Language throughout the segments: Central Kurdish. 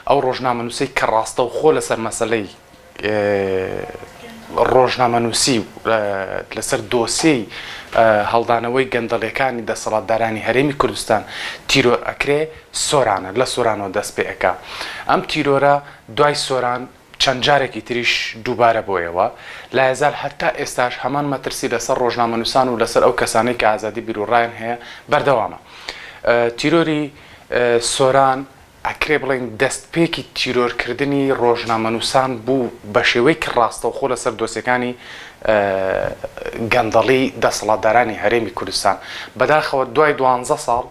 ئەو ڕۆژنامەنووسی کە ڕاستە و خۆ لەسەر مەسەلەی ڕۆژنامەنووسی لەسەر دۆسیەی هەڵدانەوەی گەندەڵیەکانی دەسەڵاتدارانی هەرێمی کوردستان تیرۆر ئەکرێ سۆرانە لە سۆرانەوە دەست پێ ئەکا. ئەم تیرۆرە دوای سۆران چەند جارێکی تریش دووبارە بۆیەوە لا یزال هەتا ئێستاش هەمان مەترسی لەسەر ڕۆژنامەنووسان و لەسەر ئەو کەسانەی کە ئازادی بیرروڕایان هەیە بەردەوامە. تیرۆری سۆران ئەکرێ بڵێن دەستپێکی تیرۆرکردنی ڕۆژنامەنووسان بوو بە شێوەی کە ڕاستە و خۆ لەسەر دۆسیەکانی گەندەڵی دەسەڵاتدارانی هەرێمی کوردستان. بەداخەوە دوای 12 ساڵ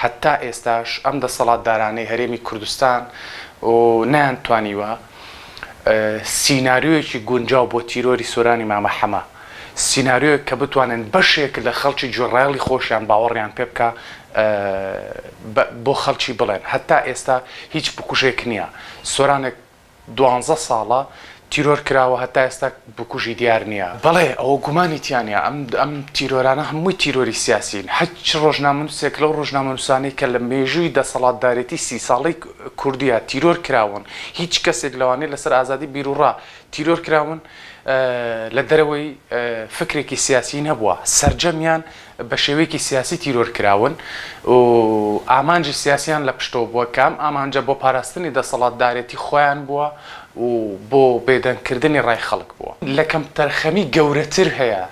هەتا ئێستاش ئەم دەسەڵاتدارانەی هەرێمی کوردستان و نەیانتوانیوە سیناریۆیەکی گونجاو بۆ تیرۆری سۆرانی مامە حەمە، سیناریۆیەک کە بتوانن بەشێک لە خەڵکی گوێڕایەڵی خۆشیان باوەڕیان پێ بکە بۆ خەڵکی بڵێن. هەتا ئێستا هیچ بکوژێک نییە. سۆرانێک 12 ساڵە تیرۆر کراوە هەتا ئێستا بکوژی دیار نییە. بەڵێ ئەوە گومانی تیانە ئەم تیرۆرانە هەمووی تیرۆری سیاسین. هەچ ڕۆژنامەنووسێک لەو ڕۆژنامەنووسانەی کە لە مێژووی دەسەڵاتدارێتی 30 ساڵەی کوردیە تیرۆر کراون، هیچ کەسێک لەوانەیە لەسەر ئازادی بیرروڕا تیرۆر کراون لە دەرەوەی فکرێکی سیاسی نەبووە، سەرجەمیان بە شێوەیەکی سیاسی تیرۆر کراون و ئامانجی سیاسیان لە پشتەوە بووە. کام ئامانجە بۆ پاراستنی دەسەڵاتدارێتی خۆیان بووە و بۆ بێدەنگکردنی ڕای خەڵک بووە. لە کەم تەرخەمی گەورەتر هەیە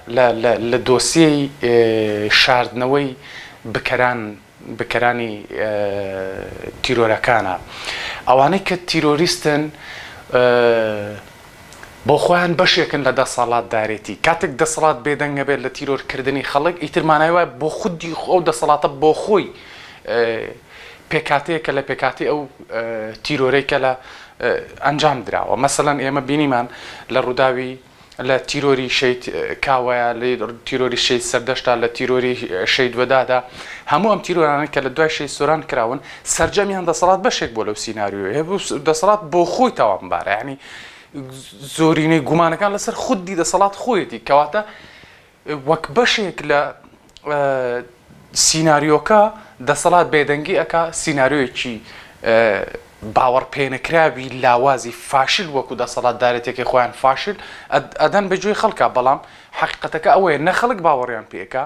لە دۆسیەی شاردنەوەی بکەرانی تیرۆرەکانە. ئەوانەی کە تیرۆریستن بۆ خۆیان بەشێکن لە دەسەڵاتدارێتی. کاتێک دەسەڵات بێدەنگە بێت لە تیرۆرکردنی خەڵک ئیترمانایوە بۆ خودی ئەو دەسەڵاتە بۆ خۆی پێکاتەیەکە لە پێکاتی ئەو تیرۆرێکە لە ئەنجام دراوە. مەسەڵەن ئێمە بینیمان لە ڕووداوی لە تیرۆری شەید کاوەیە، لە تیرۆری شەید سەردەشتا، لە تیرۆری شەید وەدادا، هەموو ئەم تیرۆرانە کە لە دوای شەید سۆران کراون سەرجەمیان دەسەڵات بەشێک بۆ لەو سیناریۆیە دەسەڵات بۆ خۆی تاوانبارە. یعنی زۆرینەی گومانەکان لەسەر خودی دەسەڵات خۆیەتی، کەواتە وەک بەشێک لە سیناریۆکە دەسەڵات بێدەنگی ئەکا سیناریۆیەکی باوەڕ پێنەکراوی لاوازی فاشل وەکو دەسەڵاتدارێتێکی خۆیان فاشل ئەدەن بەگوێی خەڵکە. بەڵام حەقیقەتەکە ئەوەیە نە خەڵک باوەڕیان پێکە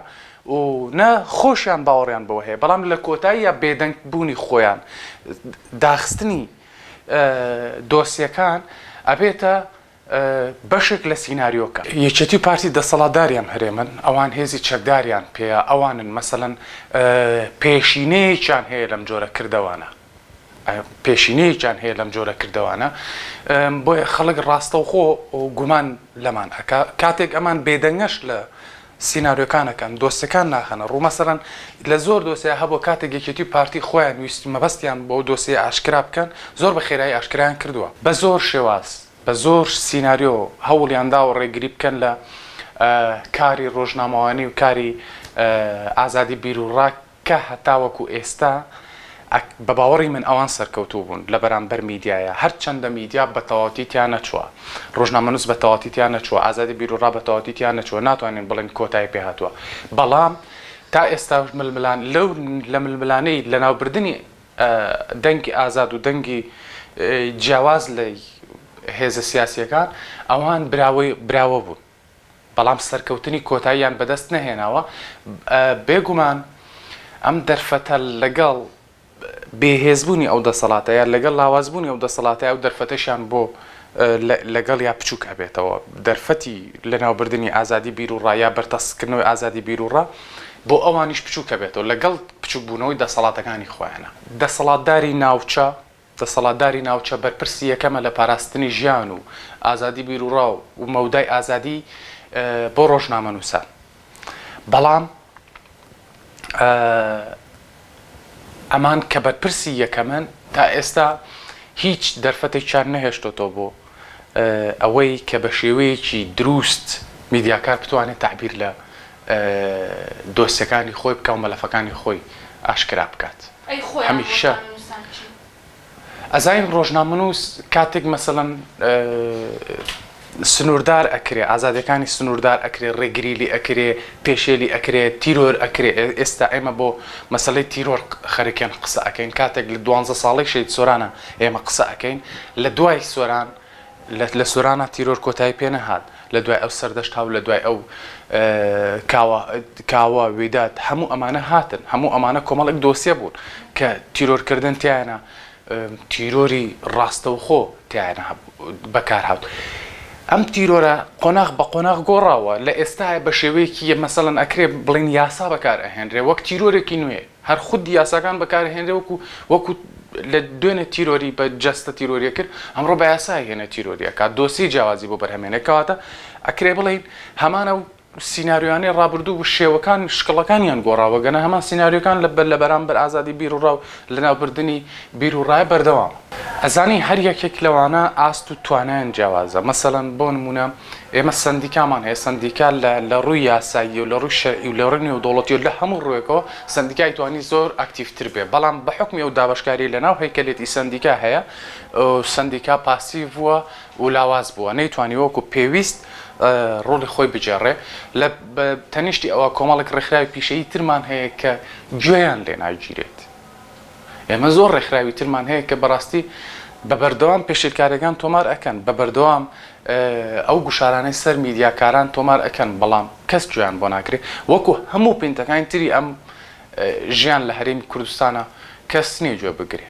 و نە خۆشیان باوەڕیان بەوە هەیە، بەڵام لە کۆتاییە بێدەنگ بوونی خۆیان داخستنی دۆسیەکان ئەبێتە بەشێک لە سیناریۆکە. یەکێتی پارتی دەسەڵاتداریان هەرێمن ئەوان هێزی چەکداریان پێە، ئەوانن مەسەڵەن پێشینەیەکیان هەیە لەم جۆرە کردەوانە، پێشینەیەکیان هەیە لەم جۆرە کردەوانە. بۆیە خەڵک ڕاستەوخۆ گومان لەمان ئەکا کاتێک ئەمان بێدەنگەش لە سیناریۆکانەکەن دۆستەکان ناخەنە ڕوو. مەسەڵەن لە زۆر دۆسیە هەبوو کاتێک یەکێتی پارتی خۆیان ویست مەبەستیان بۆ دۆسیە ئاشکرا بکەن، زۆر بە خێرایی ئاشکرایان کردووە. بە زۆر شێواز بە زۆر سیناریۆ هەوڵیاندا و ڕێگری بکەن لە کاری ڕۆژنامەوانی و کاری ئازادی بیرروڕا کە هەتاوەکو ئێستا بە باوەڕی من ئەوان سەرکەوتوو بوون لە بەرامبەر میدیایە. هەر چەندە میدیا بە تەواوەتییان نەچووە، ڕۆژنامەنووس بە تەواوەتییان نەچووە، ئازادی بیرروڕا بە تەواوەتییان نەچووە، ناتوانین بڵێن کۆتایی پێهاتووە. بەڵام تا ئێستا لە ململانەی لە ناوبردننی دەنگی ئازاد و دەنگی جیاواز لە هێزە سیاسیەکان ئەوان براوە بوون، بەڵام سەرکەوتنی کۆتاییان بەدەست نەهێناوە. بێگومان ئەم دەرفەتە لەگەڵ بێهێزبوونی ئەو دەسەڵاتەیە لەگەڵ لاوازبوونی ئەو دەسەڵاتەیە و دەرفەتەشان بۆ لەگەڵ یا بچووک ئەبێتەوە. دەرفەتی لە ناوبردننی ئازادی بیرروڕا یا بەرتەسکردنەوەی ئازادی بیرروڕا بۆ ئەوانیش بچووک ئەبێتەوە لەگەڵ بچووکبوونەوەی دەسەڵاتەکانی خۆیانە. دەسەڵاتداری ناوچە بەرپرسی یەکەمە لە پاراستنی ژیان و ئازادی بیرروڕا و مەودای ئازادی بۆ ڕۆژنامەنووسان. بەڵام ئەمان کە بەرپرسی یەکەمن تا ئێستا هیچ دەرفەتێکیان نەهێشتۆتەوە بۆ ئەوەی کە بە شێوەیەکی دروست میدیاکار بتوانێت تعبیر لە دۆستەکانی خۆی بکە و مەلەفەکانی خۆی ئاشکرا بکات. هەمیشە ئەزای ڕۆژنامەنووس کاتێک مەسەڵەن سنووردار ئەکرێ ئازادەکانی سنووردار ئەکرێ ڕێگریلی ئەکرێ پێشێلی ئەکرێ تیرۆر ئەکرێ ئێستا ئێمە بۆ مەسلەی تیرۆر خەریکێن قسە ئەەکەین کاتێک لە 12 ساڵی شەید سۆرانە ئێمە قسە ئەەکەین لە دوای سۆران لە سۆرانە تیرۆر کۆتایی پێ نەهات لە دوای ئەو سەردەشت هاو لە دوای ئەو کاوە وێدات هەموو ئەمانە هاتن هەموو ئەمانە کۆمەڵێک دۆسیە بوون کە تیرۆرکردن تیانە تیرۆری ڕاستەوخۆ تیانە بەکار هاوت ئەم تیرۆرە قۆناغ بە قۆناغ گۆڕاوە لە ئێستاە بە شێوەیەکی مەسەڵەن ئەکرێ بڵین یاسا بەکار ئەهێنرێ وەک تیرۆرێکی نوێ هەر خودی یاساکان بەکارهێنرێ وەکو لە دوێنێ تیرۆری بە جەستە تیرۆریە کرد ئەمڕۆ بە یاسای هێنە تیرۆریەکە دۆسی جیاوازی بۆ بەرهەمێنێکەواتە ئەکرێ بڵین هەمانە و سیناریۆیانەی ڕابردوو و شێوەکان شکڵەکانیان گۆڕاوە گەنە هەمان سیناریۆکان لە بەرامبەر ئازادی بیر و ڕاو لە ناوبردننی بیر و ڕای بەردەوام ئەزانی هەر یەکێک لەوانە ئاست و توانایان جیاوازە مەسەڵەن بۆ نمونە ئێمە سندیکامان هەیە سندیکا لە ڕووی یاسایی و لە ڕووی شەرعی و لە ڕووی نێودوڵەتی و لە هەموو ڕوویەکەوە سندیکای توانی زۆر ئاکتیڤتر بێ بەڵام بە حکمی ئەو دابەشکاری لەناو هەیکەلێتی سندیکا هەیە سندیکا پاسیڤ بووە و لاواز بووە نەیتوانی وەکو پێویست ڕۆڵی خۆی بجێڕێ لە تەنیشتی ئەوە کۆمەڵێک ڕێکخراوی پیشەیی ترمان هەیە کە گوێیان لێ ناگیرێت ئێمە زۆر ڕێکخراوی ترمان هەیە کە بەڕاستی بە بەردەوام پێشێلکارەکان تۆمار ئەکەن بە بەردەوام ئەو گوشارانەی سەر میدیاکاران تۆمار ئەکەن بەڵام کەس گویان بۆ ناکرێت وەکو هەموو پینتەکانی تری ئەم ژیان لە هەرێمی کوردستانە کەس نییە گوێ بگرێت